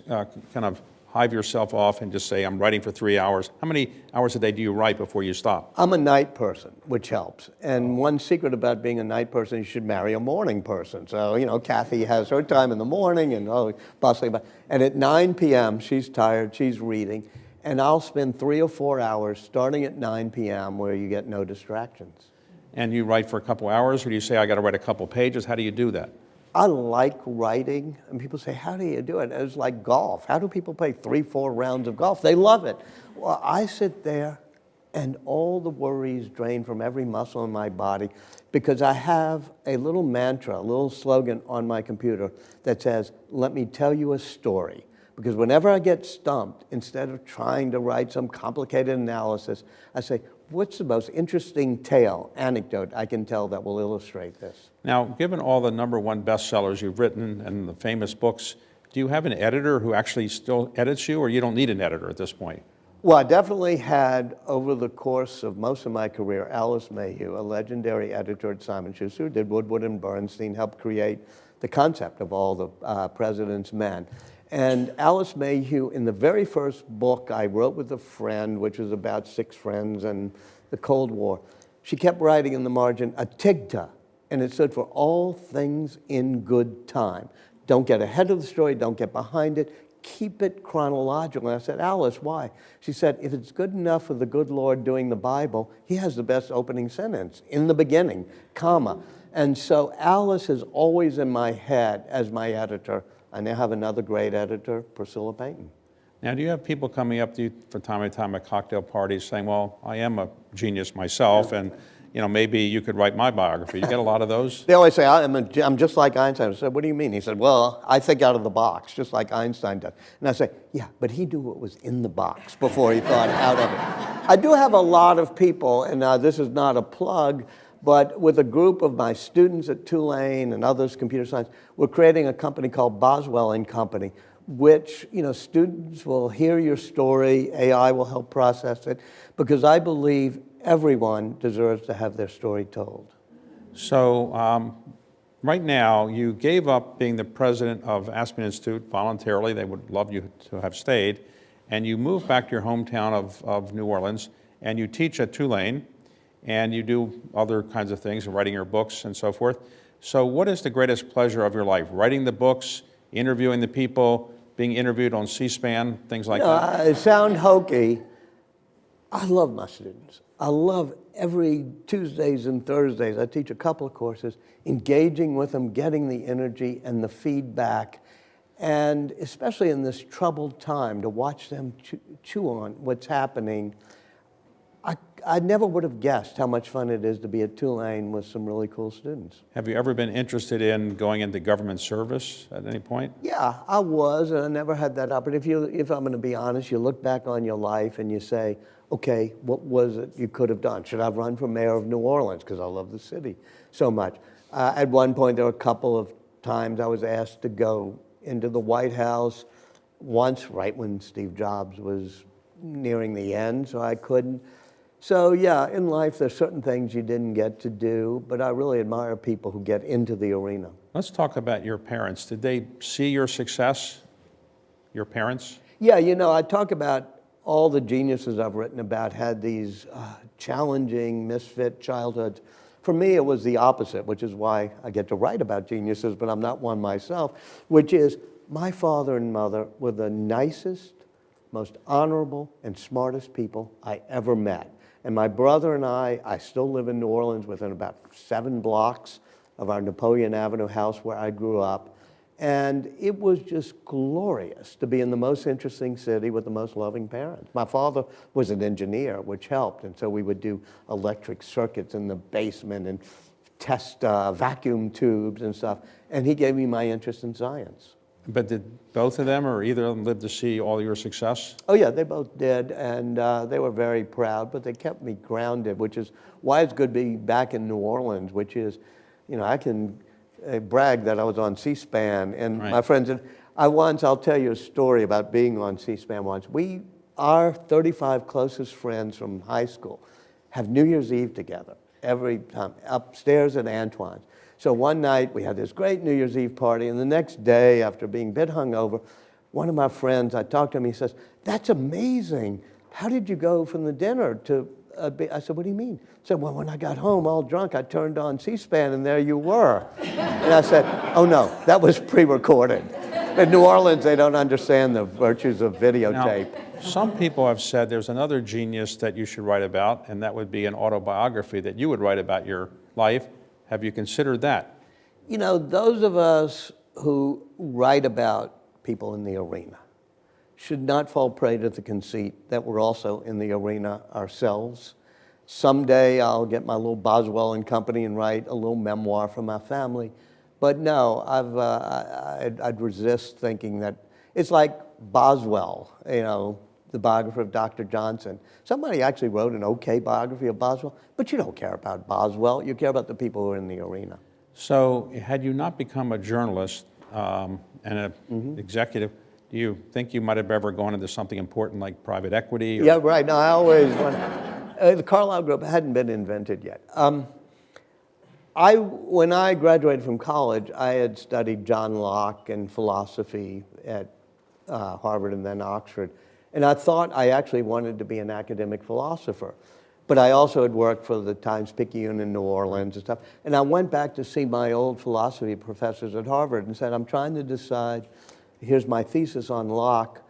kind of hive yourself off and just say, I'm writing for 3 hours? How many hours a day do you write before you stop? I'm a night person, which helps. And one secret about being a night person, you should marry a morning person. So, you know, Kathy has her time in the morning and bustling about. And at 9 p.m., she's tired, she's reading, and I'll spend 3 or 4 hours starting at 9 p.m. where you get no distractions. And you write for a couple hours, or do you say, I got to write a couple pages? How do you do that? I like writing, and people say, how do you do it? It's like golf. How do people play 3-4 rounds of golf? They love it. Well, I sit there, and all the worries drain from every muscle in my body because I have a little mantra, a little slogan on my computer that says, let me tell you a story. Because whenever I get stumped, instead of trying to write some complicated analysis, I say, what's the most interesting tale, anecdote I can tell that will illustrate this? Now, given all the #1 bestsellers you've written and the famous books, do you have an editor who actually still edits you, or you don't need an editor at this point? Well, I definitely had, over the course of most of my career, Alice Mayhew, a legendary editor at Simon Schuster, who did Woodward and Bernstein, helped create the concept of all the President's Men. And Alice Mayhew, in the very first book I wrote with a friend, which was about 6 friends and the Cold War, she kept writing in the margin, atigta, and it stood for all things in good time. Don't get ahead of the story, don't get behind it, keep it chronological. And I said, Alice, why? She said, if it's good enough for the good Lord doing the Bible, he has the best opening sentence, in the beginning, comma. And so Alice is always in my head as my editor. I now have another great editor, Priscilla Payton. Now, do you have people coming up to you from time to time at cocktail parties saying, well, I am a genius myself, and maybe you could write my biography? You get a lot of those? They always say, I'm just like Einstein. I said, what do you mean? He said, well, I think out of the box, just like Einstein does. And I say, yeah, but he knew what was in the box before he thought out of it. I do have a lot of people, and this is not a plug, but with a group of my students at Tulane and others, computer science, we're creating a company called Boswell and Company, which, students will hear your story, AI will help process it, because I believe everyone deserves to have their story told. So right now, you gave up being the president of Aspen Institute voluntarily. They would love you to have stayed. And you moved back to your hometown of New Orleans, and you teach at Tulane, and you do other kinds of things, writing your books and so forth. So what is the greatest pleasure of your life? Writing the books, interviewing the people, being interviewed on C-SPAN, things like that? I sound hokey. I love my students. I love every Tuesdays and Thursdays. I teach a couple of courses, engaging with them, getting the energy and the feedback, and especially in this troubled time, to watch them chew on what's happening. I never would have guessed how much fun it is to be at Tulane with some really cool students. Have you ever been interested in going into government service at any point? Yeah, I was, and I never had that opportunity. If I'm going to be honest, you look back on your life and you say, okay, what was it you could have done? Should I have run for mayor of New Orleans? Because I love the city so much. At one point, there were a couple of times I was asked to go into the White House, once right when Steve Jobs was nearing the end, so I couldn't. So yeah, in life there's certain things you didn't get to do, but I really admire people who get into the arena. Let's talk about your parents. Did they see your success, your parents? Yeah, you know, I talk about all the geniuses I've written about had these challenging, misfit childhoods. For me, it was the opposite, which is why I get to write about geniuses, but I'm not one myself, which is my father and mother were the nicest, most honorable, and smartest people I ever met. And my brother and I still live in New Orleans within about 7 blocks of our Napoleon Avenue house where I grew up. And it was just glorious to be in the most interesting city with the most loving parents. My father was an engineer, which helped. And so we would do electric circuits in the basement and test vacuum tubes and stuff. And he gave me my interest in science. But did both of them or either of them live to see all your success? Oh yeah, they both did, and they were very proud, but they kept me grounded, which is why it's good to be back in New Orleans, which is, you know, I can brag that I was on C-SPAN, and right. My friends, I'll tell you a story about being on C-SPAN once. Our 35 closest friends from high school have New Year's Eve together every time, upstairs at Antoine's. So one night we had this great New Year's Eve party, and the next day, after being a bit hungover, one of my friends, I talked to him, he says, "That's amazing. How did you go from the dinner to I said, "What do you mean?" He said, "Well, when I got home all drunk, I turned on C-SPAN and there you were." And I said, "Oh no, that was pre-recorded." In New Orleans, they don't understand the virtues of videotape. Now, some people have said there's another genius that you should write about, and that would be an autobiography that you would write about your life. Have you considered that? You know, those of us who write about people in the arena should not fall prey to the conceit that we're also in the arena ourselves. Someday I'll get my little Boswell and Company and write a little memoir for my family. But no, I'd resist thinking that. It's like Boswell, you know, the biographer of Dr. Johnson. Somebody actually wrote an okay biography of Boswell, but you don't care about Boswell. You care about the people who are in the arena. So had you not become a journalist and an executive, do you think you might have ever gone into something important like private equity? Or? Yeah, right. No, I always want. The Carlyle Group hadn't been invented yet. When I graduated from college, I had studied John Locke and philosophy at Harvard and then Oxford. And I thought I actually wanted to be an academic philosopher. But I also had worked for the Times-Picayune in New Orleans and stuff. And I went back to see my old philosophy professors at Harvard and said, I'm trying to decide, here's my thesis on Locke,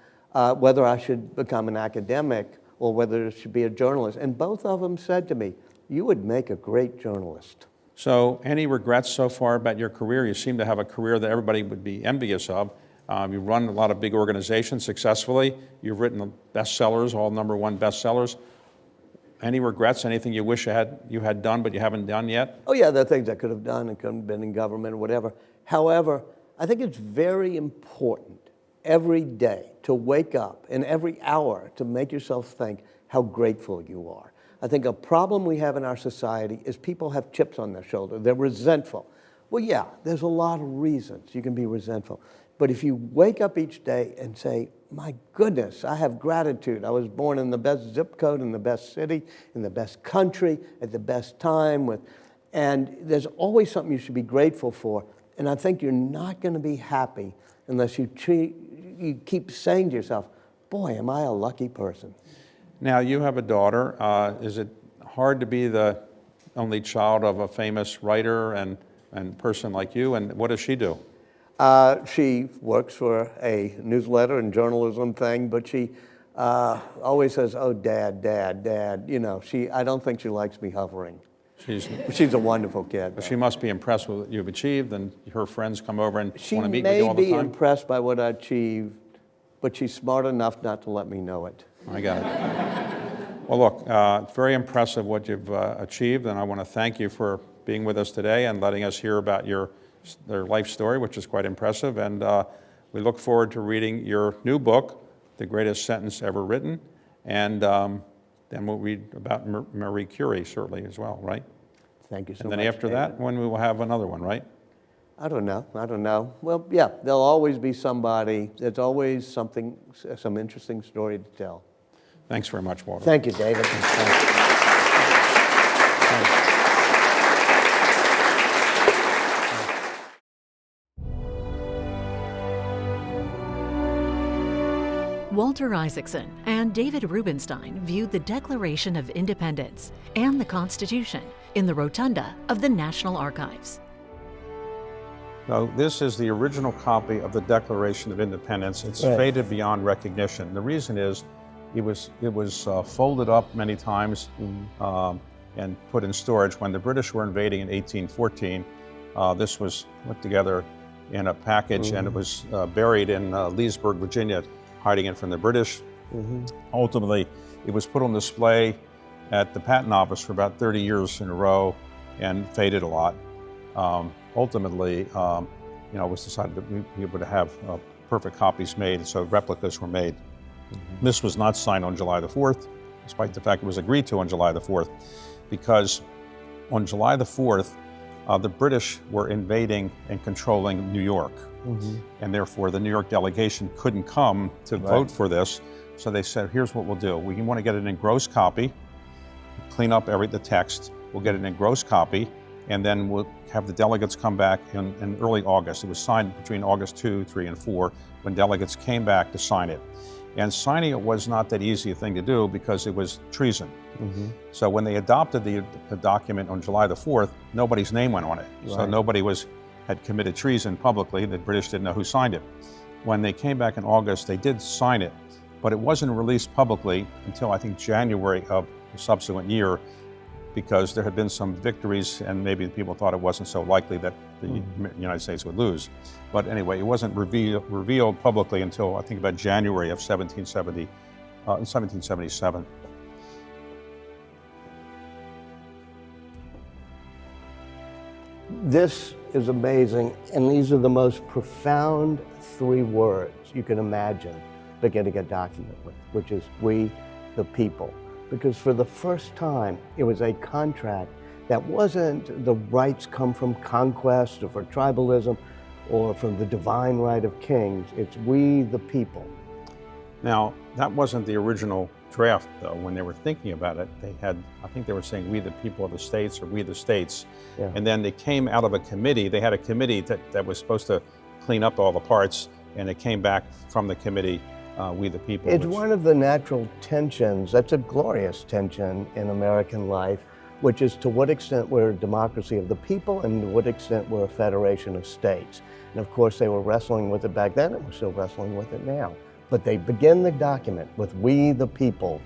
whether I should become an academic or whether I should be a journalist. And both of them said to me, you would make a great journalist. So any regrets so far about your career? You seem to have a career that everybody would be envious of. You've run a lot of big organizations successfully. You've written bestsellers, all #1 bestsellers. Any regrets? Anything you wish you had done but you haven't done yet? Oh yeah, there are things I could have done and could have been in government or whatever. However, I think it's very important every day to wake up and every hour to make yourself think how grateful you are. I think a problem we have in our society is people have chips on their shoulder. They're resentful. Well, yeah, there's a lot of reasons you can be resentful. But if you wake up each day and say, my goodness, I have gratitude. I was born in the best zip code, in the best city, in the best country, at the best time. And there's always something you should be grateful for. And I think you're not going to be happy unless you keep saying to yourself, boy, am I a lucky person. Now, you have a daughter. Is it hard to be the only child of a famous writer and person like you? And what does she do? She works for a newsletter and journalism thing, but she always says, oh, Dad, Dad, Dad. You know, I don't think she likes me hovering. She's a wonderful kid. She must be impressed with what you've achieved, and her friends come over and she want to meet with you all the time? She may be impressed by what I achieved, but she's smart enough not to let me know it. I got it. Well, look, very impressive what you've achieved, and I want to thank you for being with us today and letting us hear about their life story, which is quite impressive. And we look forward to reading your new book, The Greatest Sentence Ever Written, and then we'll read about Marie Curie, certainly, as well, right? Thank you so much. And then after David. that, when we will have another one, right? I don't know. Well, yeah, there'll always be somebody. There's always something, some interesting story to tell. Thanks very much, Walter. Thank you, David. Walter Isaacson and David Rubenstein viewed the Declaration of Independence and the Constitution in the rotunda of the National Archives. Now, this is the original copy of the Declaration of Independence. It's faded beyond recognition. The reason is it was folded up many times and put in storage. When the British were invading in 1814, this was put together in a package and it was buried in Leesburg, Virginia, hiding it from the British. Ultimately, it was put on display at the Patent Office for about 30 years in a row and faded a lot. Ultimately, it was decided that we would have perfect copies made, so replicas were made. This was not signed on July the 4th, despite the fact it was agreed to on July the 4th, because on July the 4th, the British were invading and controlling New York. And therefore, the New York delegation couldn't come to vote for this. So they said, here's what we'll do. We want to get it in gross copy, clean up the text. We'll get it in gross copy, and then we'll have the delegates come back in early August. It was signed between August 2, 3, and 4 when delegates came back to sign it. And signing it was not that easy a thing to do because it was treason. So when they adopted the document on July the 4th, nobody's name went on it. So nobody had committed treason publicly. The British didn't know who signed it. When they came back in August, they did sign it, but it wasn't released publicly until I think January of the subsequent year, because there had been some victories and maybe people thought it wasn't so likely that the United States would lose. But anyway, it wasn't revealed publicly until I think about January of 1777. This is amazing, and these are the most profound 3 words you can imagine beginning a document with, which is we the people. Because for the first time, it was a contract that wasn't the rights come from conquest or for tribalism or from the divine right of kings. It's we the people. Now, that wasn't the original draft, though. When they were thinking about it, I think they were saying we the people of the states or we the states. And then they came out of a committee. They had a committee that was supposed to clean up all the parts, and it came back from the committee, we the people. It's one of the natural tensions, that's a glorious tension in American life, which is to what extent we're a democracy of the people and to what extent we're a federation of states. And of course they were wrestling with it back then and we're still wrestling with it now. But they begin the document with we the people,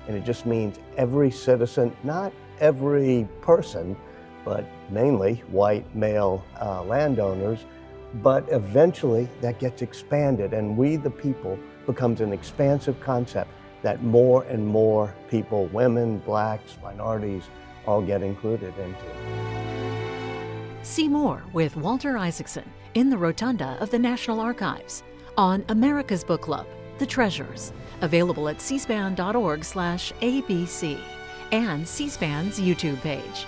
and it just means every citizen, not every person, but mainly white male landowners, but eventually that gets expanded, and we the people becomes an expansive concept that more and more people, women, blacks, minorities, all get included into. See more with Walter Isaacson in the rotunda of the National Archives on America's Book Club, The Treasures, available at cspan.org/ABC and C-SPAN's YouTube page.